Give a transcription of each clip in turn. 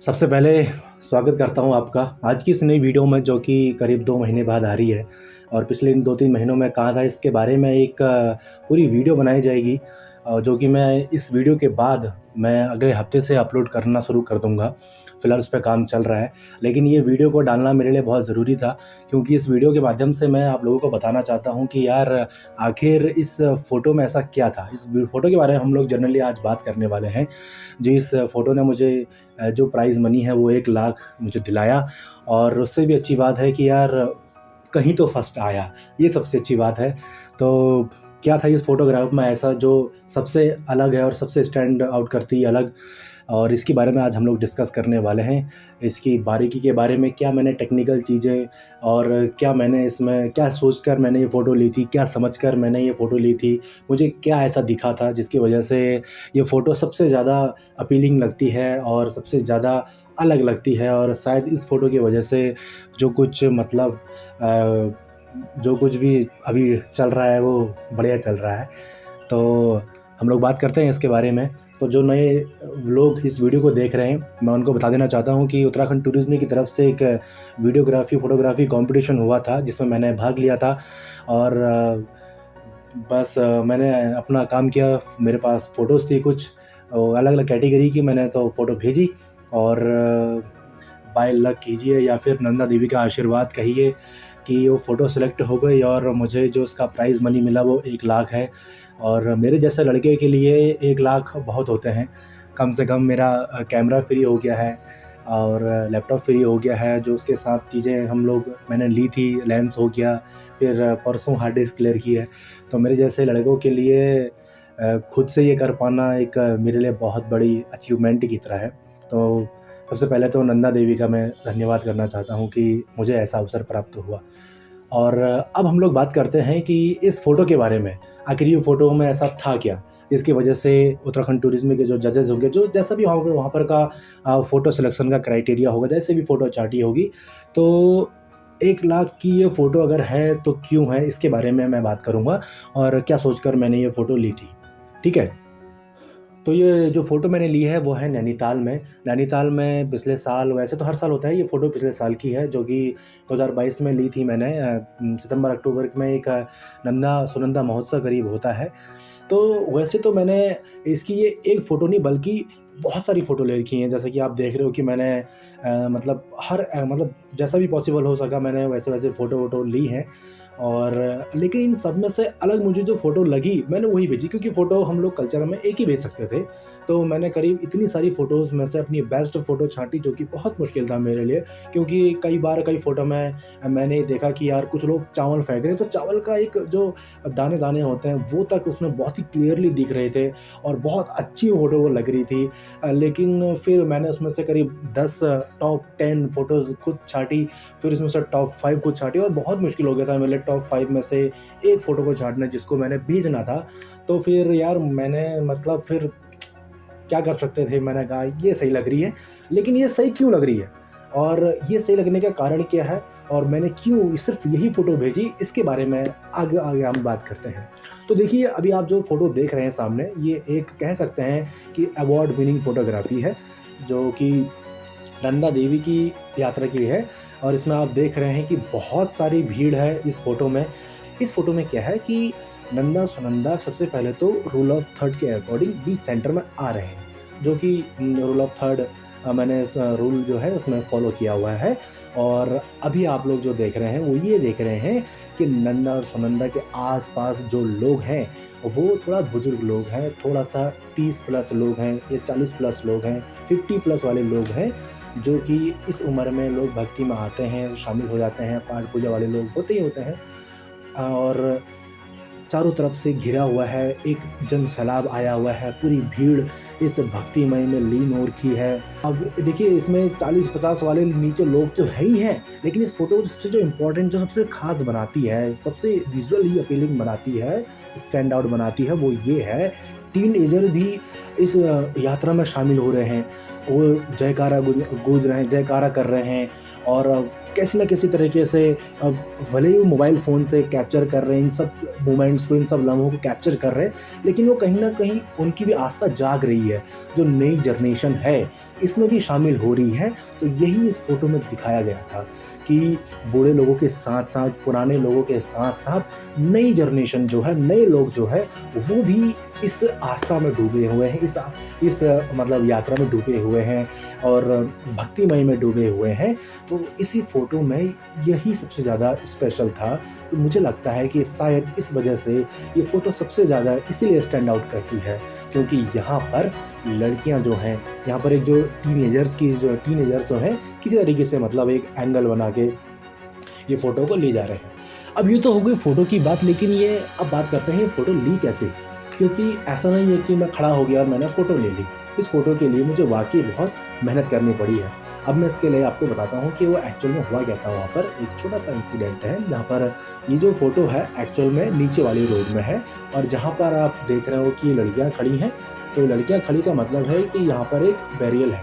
सबसे पहले स्वागत करता हूँ आपका आज की इस नई वीडियो में, जो कि करीब 2 महीने बाद आ रही है। और पिछले इन 2-3 महीनों में कहा था इसके बारे में एक पूरी वीडियो बनाई जाएगी, जो कि मैं इस वीडियो के बाद मैं अगले हफ्ते से अपलोड करना शुरू कर दूँगा। फ़िलहाल उस पे काम चल रहा है, लेकिन ये वीडियो को डालना मेरे लिए बहुत ज़रूरी था, क्योंकि इस वीडियो के माध्यम से मैं आप लोगों को बताना चाहता हूँ कि यार आखिर इस फ़ोटो में ऐसा क्या था। इस फ़ोटो के बारे में हम लोग जनरली आज बात करने वाले हैं। जिस फ़ोटो ने मुझे जो प्राइज़ मनी है वो 1 लाख मुझे दिलाया, और उससे भी अच्छी बात है कि यार कहीं तो फर्स्ट आया, ये सबसे अच्छी बात है। तो क्या था इस फ़ोटोग्राफ में ऐसा जो सबसे अलग है और सबसे स्टैंड आउट करती है अलग, और इसके बारे में आज हम लोग डिस्कस करने वाले हैं। इसकी बारीकी के बारे में, क्या मैंने टेक्निकल चीज़ें और क्या मैंने इसमें क्या सोचकर मैंने ये फ़ोटो ली थी, क्या समझकर मैंने ये फ़ोटो ली थी, मुझे क्या ऐसा दिखा था जिसकी वजह से ये फ़ोटो सबसे ज़्यादा अपीलिंग लगती है और सबसे ज़्यादा अलग लगती है। और शायद इस फ़ोटो की वजह से जो कुछ मतलब जो कुछ भी अभी चल रहा है वो बढ़िया चल रहा है। तो हम लोग बात करते हैं इसके बारे में। तो जो नए लोग इस वीडियो को देख रहे हैं, मैं उनको बता देना चाहता हूँ कि उत्तराखंड टूरिज़्म की तरफ से एक वीडियोग्राफ़ी, फ़ोटोग्राफ़ी कॉम्पिटिशन हुआ था, जिसमें मैंने भाग लिया था। और बस मैंने अपना काम किया। मेरे पास फ़ोटोज़ थी कुछ अलग-अलग कैटेगरी की, मैंने तो फ़ोटो भेजी। और बाय लक कीजिए या फिर नंदा देवी का आशीर्वाद कहिए कि वो फ़ोटो सेलेक्ट हो गई, और मुझे जो उसका प्राइज़ मनी मिला वो 1 लाख है। और मेरे जैसे लड़के के लिए 1 लाख बहुत होते हैं। कम से कम मेरा कैमरा फ्री हो गया है और लैपटॉप फ्री हो गया है, जो उसके साथ चीज़ें मैंने ली थी, लेंस हो गया, फिर परसों हार्ड डिस्क क्लियर की है। तो मेरे जैसे लड़कों के लिए खुद से ये कर पाना एक मेरे लिए बहुत बड़ी अचीवमेंट की तरह है। तो सबसे पहले तो नंदा देवी का मैं धन्यवाद करना चाहता हूँ कि मुझे ऐसा अवसर प्राप्त हुआ। और अब हम लोग बात करते हैं कि इस फ़ोटो के बारे में, आखिर ये फ़ोटो में ऐसा था क्या, जिसकी वजह से उत्तराखंड टूरिज़्म के जो जजेस होंगे, जो जैसा भी वहाँ पर का फ़ोटो सिलेक्शन का क्राइटेरिया होगा, जैसे भी फ़ोटो चार्टी होगी, तो 1 लाख की ये फ़ोटो अगर है तो क्यों है, इसके बारे में मैं बात करूँगा और क्या सोचकर मैंने ये फ़ोटो ली थी। ठीक है? तो ये जो फ़ोटो मैंने ली है वो है नैनीताल में। नैनीताल में पिछले साल, वैसे तो हर साल होता है, ये फ़ोटो पिछले साल की है, जो कि 2022 में ली थी मैंने। सितंबर-अक्टूबर में एक नंदा सुनंदा महोत्सव करीब होता है। तो वैसे तो मैंने इसकी ये एक फ़ोटो नहीं बल्कि बहुत सारी फ़ोटो ले रखी हैं। जैसे कि आप देख रहे हो कि मैंने मतलब मतलब जैसा भी पॉसिबल हो सका मैंने वैसे-वैसे फ़ोटो-वोटो ली हैं। और लेकिन इन सब में से अलग मुझे जो फ़ोटो लगी मैंने वही भेजी, क्योंकि फ़ोटो हम लोग कल्चर में एक ही भेज सकते थे। तो मैंने करीब इतनी सारी फ़ोटोज़ में से अपनी बेस्ट फ़ोटो छाँटी, जो कि बहुत मुश्किल था मेरे लिए, क्योंकि कई बार कई फ़ोटो में मैंने देखा कि यार कुछ लोग चावल फेंक रहे हैं, तो चावल का एक जो दाने-दाने होते हैं वो तक उसमें बहुत ही क्लियरली दिख रहे थे और बहुत अच्छी फ़ोटो वो लग रही थी। लेकिन फिर मैंने उसमें से करीब 10 टॉप 10 फ़ोटोज़ खुद छाँटी, फिर उसमें से टॉप 5 खुद छाँटी, और बहुत मुश्किल हो गया था मेरे लिए टॉप 5 में से एक फ़ोटो को छाँटना जिसको मैंने भेजना था। तो फिर यार मैंने मतलब फिर क्या कर सकते थे, मैंने कहा ये सही लग रही है, लेकिन ये सही क्यों लग रही है और ये सही लगने का कारण क्या है और मैंने क्यों सिर्फ यही फ़ोटो भेजी, इसके बारे में आगे आगे हम बात करते हैं। तो देखिए, अभी आप जो फ़ोटो देख रहे हैं सामने, ये एक कह सकते हैं कि अवार्ड विनिंग फ़ोटोग्राफ़ी है, जो कि नंदा देवी की यात्रा की है। और इसमें आप देख रहे हैं कि बहुत सारी भीड़ है इस फ़ोटो में। इस फ़ोटो में क्या है कि नंदा सुनंदा सबसे पहले तो रूल ऑफ थर्ड के अकॉर्डिंग बीच सेंटर में आ रहे हैं, जो कि रूल ऑफ थर्ड मैंने इस रूल जो है उसमें फ़ॉलो किया हुआ है। और अभी आप लोग जो देख रहे हैं वो ये देख रहे हैं कि नंदा और सुनंदा के आस-पास जो लोग हैं वो थोड़ा बुज़ुर्ग लोग हैं, थोड़ा-सा 30 प्लस लोग हैं या 40 प्लस लोग हैं, 50 प्लस वाले लोग हैं, जो कि इस उम्र में लोग भक्ति में आते हैं, शामिल हो जाते हैं, पाठ पूजा वाले लोग होते ही होते हैं। और चारों तरफ से घिरा हुआ है, एक जनसैलाब आया हुआ है, पूरी भीड़ इस भक्तिमय में लीन हो रखी है। अब देखिए, इसमें 40-50 वाले नीचे लोग तो है ही हैं, लेकिन इस फ़ोटो को सबसे जो इम्पोर्टेंट, जो सबसे ख़ास बनाती है, सबसे विज़ुअली अपीलिंग बनाती है, स्टैंड आउट बनाती है, वो ये है, टीनएजर भी इस यात्रा में शामिल हो रहे हैं। वो जयकारा गूँज रहे हैं, जयकारा कर रहे हैं, और कैसी न किसी तरीके से भले ही वो मोबाइल फ़ोन से कैप्चर कर रहे हैं इन सब मोमेंट्स को, इन सब लम्हों को कैप्चर कर रहे हैं, लेकिन वो कहीं न कहीं उनकी भी आस्था जाग रही है। जो नई जनरेशन है, इसमें भी शामिल हो रही हैं। तो यही इस फ़ोटो में दिखाया गया था कि बूढ़े लोगों के साथ-साथ, पुराने लोगों के साथ-साथ नई जनरेशन जो है, नए लोग जो है, वो भी इस आस्था में डूबे हुए हैं, इस मतलब यात्रा में डूबे हुए हैं और भक्तिमय में डूबे हुए हैं। तो इसी फ़ोटो में यही सबसे ज़्यादा स्पेशल था। तो मुझे लगता है कि शायद इस वजह से ये फ़ोटो सबसे ज़्यादा इसीलिए स्टैंड आउट करती है, क्योंकि यहाँ पर लड़कियाँ जो हैं, यहाँ पर एक जो टीनेजर्स जो हैं, किसी तरीके से मतलब एक एंगल बना के ये फ़ोटो को ले जा रहे हैं। अब ये तो हो गई फ़ोटो की बात, लेकिन ये अब बात करते हैं ये फ़ोटो ली कैसे? क्योंकि ऐसा नहीं है कि मैं खड़ा हो गया और मैंने फ़ोटो ले ली। इस फ़ोटो के लिए मुझे वाक़ई बहुत मेहनत करनी पड़ी है। अब मैं इसके लिए आपको बताता हूँ कि वो एक्चुअल में हुआ क्या था वहाँ पर। एक छोटा-सा इंसिडेंट है जहाँ पर ये जो फ़ोटो है एक्चुअल में नीचे वाली रोड में है और जहाँ पर आप देख रहे हो कि लड़कियाँ खड़ी हैं, तो लड़कियाँ खड़ी का मतलब है कि यहाँ पर एक बैरियल है,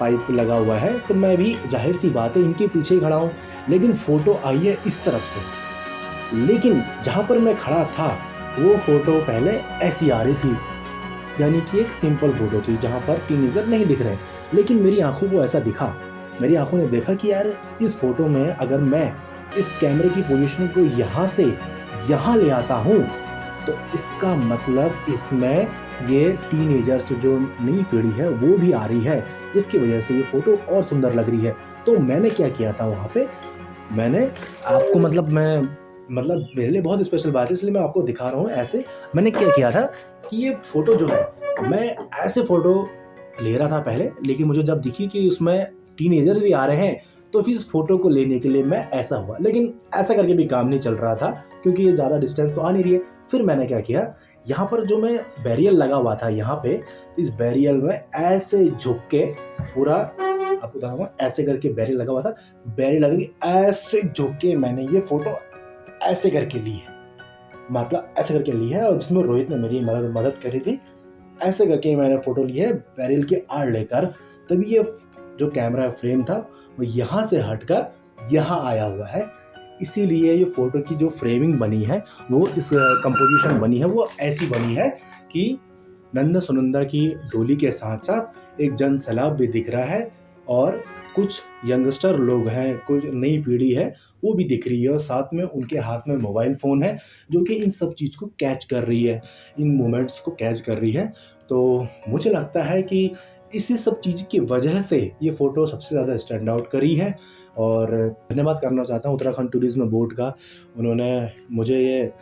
पाइप लगा हुआ है। तो मैं भी ज़ाहिर-सी बात है इनके पीछे ही खड़ा हूँ, लेकिन फ़ोटो आई है इस तरफ से। लेकिन जहाँ पर मैं खड़ा था, वो फ़ोटो पहले ऐसी आ रही थी, यानी कि एक सिंपल फ़ोटो थी जहाँ पर टीनेजर नहीं दिख रहे। लेकिन मेरी आँखों को ऐसा दिखा, मेरी आँखों ने देखा कि यार इस फ़ोटो में अगर मैं इस कैमरे की पोजीशन को यहाँ से यहाँ ले आता हूँ, तो इसका मतलब इसमें ये टीनेजर्स जो नई पीढ़ी है वो भी आ रही है, जिसकी वजह से ये फ़ोटो और सुंदर लग रही है। तो मैंने क्या किया था वहाँ पे, मैंने आपको मतलब मेरे लिए बहुत स्पेशल बात है इसलिए मैं आपको दिखा रहा हूँ ऐसे। मैंने क्या किया था कि ये फ़ोटो जो है, मैं ऐसे फ़ोटो ले रहा था पहले, लेकिन मुझे जब दिखी कि उसमें टीनेजर्स भी आ रहे हैं, तो फिर इस फ़ोटो को लेने के लिए मैं ऐसा हुआ। लेकिन ऐसा करके भी काम नहीं चल रहा था, क्योंकि ये ज़्यादा डिस्टेंस तो आ नहीं रही है। फिर मैंने क्या किया, यहाँ पर जो मैं बैरियर लगा हुआ था यहाँ पे, इस बैरियर में ऐसे झुक के पूरा आपको बताऊँगा, ऐसे करके बैरियर लगा हुआ था। बैरियर लगा के ऐसे झुक के मैंने ये फ़ोटो ऐसे करके ली है, मतलब ऐसे करके ली है और जिसमें रोहित ने मेरी मदद करी थी। ऐसे करके मैंने फ़ोटो ली है बैरियल के आड़ लेकर, तभी ये जो कैमरा फ्रेम था वो यहाँ से हटकर यहाँ आया हुआ है। इसीलिए ये फ़ोटो की जो फ्रेमिंग बनी है, वो इस कंपोज़िशन बनी है, वो ऐसी बनी है कि नंदा-सुनंदा की डोली के साथ-साथ एक जन-सैलाब भी दिख रहा है और कुछ यंगस्टर लोग हैं, कुछ नई पीढ़ी है, वो भी दिख रही है और साथ में उनके हाथ में मोबाइल फ़ोन है, जो कि इन सब चीज़ को कैच कर रही है, इन मोमेंट्स को कैच कर रही है। तो मुझे लगता है कि इसी सब चीज़ की वजह से ये फ़ोटो सबसे ज़्यादा स्टैंड आउट करी है और धन्यवाद करना चाहता हूँ उत्तराखंड टूरिज़्म बोर्ड का। उन्होंने मुझे ये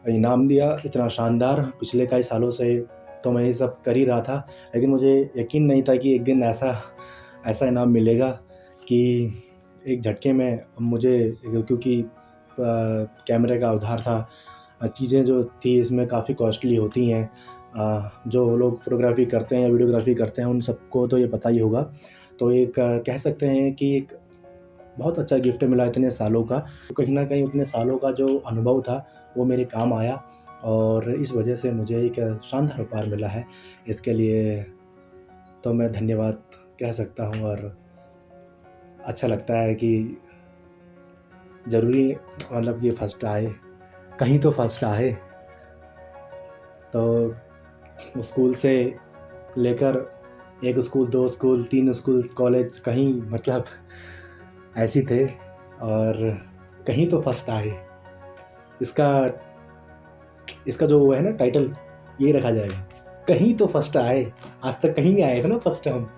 इनाम दिया इतना शानदार। पिछले कई सालों से तो मैं ये सब कर ही रहा था, लेकिन मुझे यकीन नहीं था कि एक दिन ऐसा ऐसा इनाम मिलेगा कि एक झटके में मुझे, क्योंकि कैमरे का उधार था, चीज़ें जो थी इसमें काफ़ी कॉस्टली होती हैं। जो लोग फ़ोटोग्राफ़ी करते हैं या वीडियोग्राफ़ी करते हैं उन सबको तो ये पता ही होगा। तो एक कह सकते हैं कि एक बहुत अच्छा गिफ्ट मिला इतने सालों का। तो कहीं न कहीं उतने सालों का जो अनुभव था वो मेरे काम आया और इस वजह से मुझे एक शानदार उपहार मिला है। इसके लिए तो मैं धन्यवाद कह सकता हूँ और अच्छा लगता है कि ज़रूरी मतलब कि फर्स्ट आए, कहीं तो फर्स्ट आए। तो स्कूल से लेकर 1 स्कूल, 2 स्कूल, 3 स्कूल, कॉलेज, कहीं मतलब ऐसे थे और कहीं तो फर्स्ट आए। इसका इसका जो वो है ना टाइटल, यही रखा जाएगा, कहीं तो फर्स्ट आए। आज तक कहीं नहीं आए थे ना फर्स्ट हम,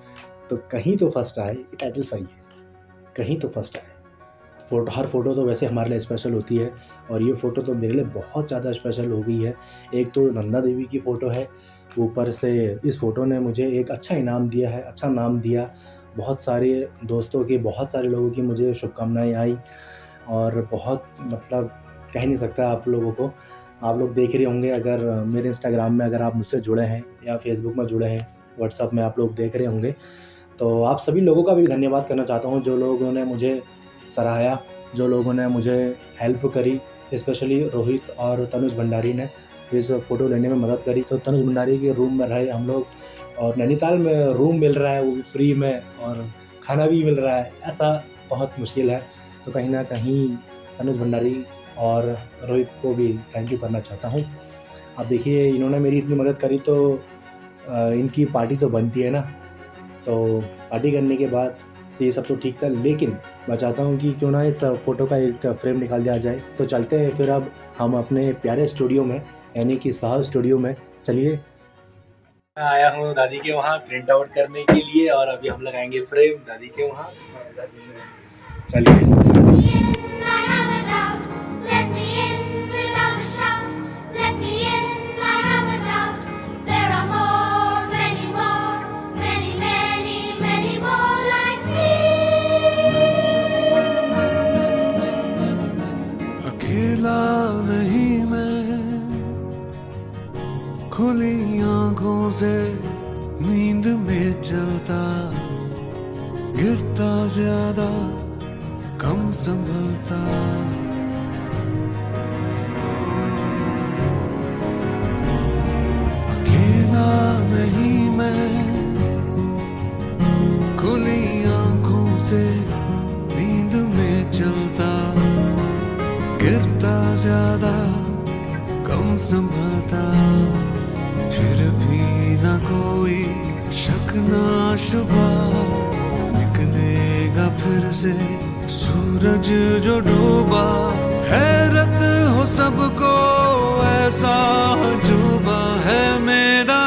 तो कहीं तो फर्स्ट आए, ये टाइटल सही है, कहीं तो फर्स्ट आए। हर फ़ोटो तो वैसे हमारे लिए स्पेशल होती है और ये फ़ोटो तो मेरे लिए बहुत ज़्यादा स्पेशल हो गई है। एक तो नंदा देवी की फ़ोटो है, ऊपर से इस फ़ोटो ने मुझे एक अच्छा इनाम दिया है, अच्छा नाम दिया। बहुत सारे दोस्तों की, बहुत सारे लोगों की मुझे शुभकामनाएँ आई और बहुत मतलब कह नहीं सकता आप लोगों को। आप लोग देख रहे होंगे अगर मेरे इंस्टाग्राम में अगर आप मुझसे जुड़े हैं या फ़ेसबुक में जुड़े हैं, व्हाट्सएप में आप लोग देख रहे होंगे, तो आप सभी लोगों का भी धन्यवाद करना चाहता हूँ, जो लोगों ने मुझे सराहा, जो लोगों ने मुझे हेल्प करी, स्पेशली रोहित और तनुज भंडारी ने इस फ़ोटो लेने में मदद करी। तो तनुज भंडारी के रूम में रहे हम लोग और नैनीताल में रूम मिल रहा है वो भी फ्री में और खाना भी मिल रहा है, ऐसा बहुत मुश्किल है। तो कहीं न कहीं तनुज भंडारी और रोहित को भी थैंक यू करना चाहता हूँ। अब देखिए इन्होंने मेरी इतनी मदद करी तो इनकी पार्टी तो बनती है ना। तो पार्टी करने के बाद ये सब तो ठीक था, लेकिन मैं चाहता हूँ कि क्यों ना इस फ़ोटो का एक फ्रेम निकाल दिया जाए। तो चलते हैं फिर अब हम अपने प्यारे स्टूडियो में, यानी कि साहब स्टूडियो में। चलिए, मैं आया हूँ दादी के वहाँ प्रिंट आउट करने के लिए, और अभी हम लगाएंगे फ्रेम दादी के वहाँ। चलिए। अकेला नहीं मैं, खुली आंखों से नींद में चलता, गिरता ज्यादा कम संभलता। अकेला नहीं मैं, खुली आंखों से नींद में चलता, गिरता ज्यादा कम संभलता। फिर भी ना कोई शक ना शुबा, निकलेगा फिर से सूरज जो डूबा। हैरत हो सबको ऐसा अजूबा है मेरा